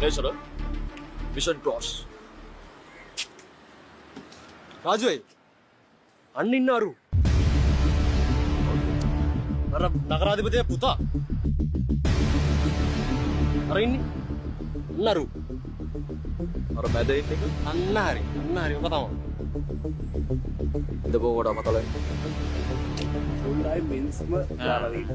Pleasure. Mission cross. రాజు అన్నిన్నారు నగరాధిపతి పుత అరే ఇన్ని ఉన్నారు අර මැද ඉන්න එක අන්න හරි ඔක තමයි ඉඳපුව කොට අමතලයි. හොඳයි මිනිස්ම දාලා දෙන්න.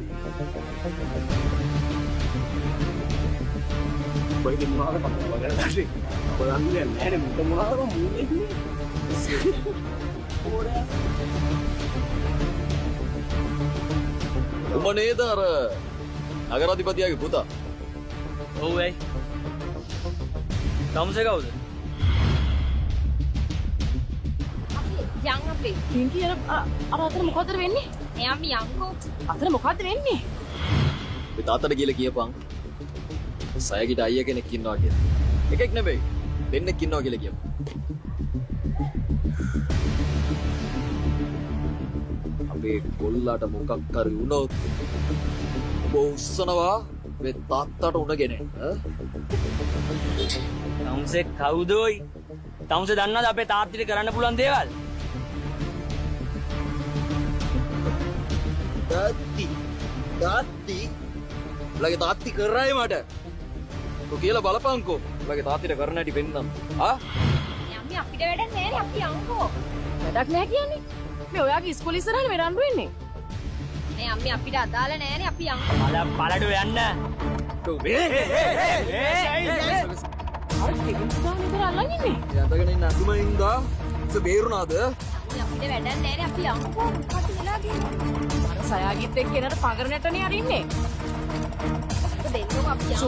බයිද මොනවාද මම බලන්නේ. බලන්නේ නැහැ නේ මුත මොනවාද මම මුන්නේ. උඹ නේද අර නගරාධිපතියාගේ පුතා? ඔව් ඇයි තමුසේ කවුද? යන් අපේ පින්කි අර අතර මොකද්ද වෙන්නේ? එයාම යන්කෝ අතර මොකද්ද වෙන්නේ? මේ තාත්තට කියලා කියපන්. සයගිට අයියා කෙනෙක් ඉන්නවා කියලා. එකෙක් නෙවෙයි. දෙන්නෙක් ඉන්නවා කියලා කියපන්. අපේ කොල්ලාට මොකක් හරි වුණොත් ඔබ උස්සනවා මේ තාත්තට උණගෙන තමුසේ කවුදෝයි? තමුසේ දන්නවද අපේ තාත්තිට කරන්න පුළුවන් දේවල්? තාත්ති ලගේ තාත්ති කරයි මට ඔ කියලා බලපංකෝ ලගේ තාත්තිට කරන හැටි පෙන්නම් යම්මි අපිට වැඩක් නැහැ නේ අපි යන්කෝ වැඩක් නැහැ කියන්නේ. මේ ඔයාගේ ඉස්කෝල ඉස්සරහනේ මේ රණ්ඩු වෙන්නේ. නේ යම්මි අපිට අදාළ නැහැ නේ අපි යන්කෝ බලඩු යන්න. අර ටිකක් විතර අල්ලන් ඉන්නේ. යතගෙන ඉන්න අඳුමින්දා බේරුණාද යම්මි අපිට වැඩක් නැහැ නේ අපි යන්කෝ මොකද වෙලා කියන්නේ අර සයාගිත් එක්ක එනට පඟරනටනේ අර ඉන්නේ. දෙන්නෝ අපි යන්කෝ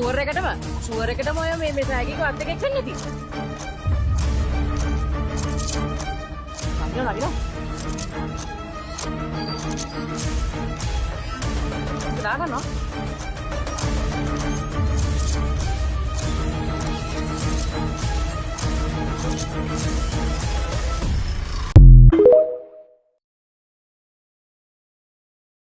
ෂුවර් එකටම ඔය මේ සයාගික වත් එකක් වෙන්නේ නැති. නවිලා දාගන්නවා.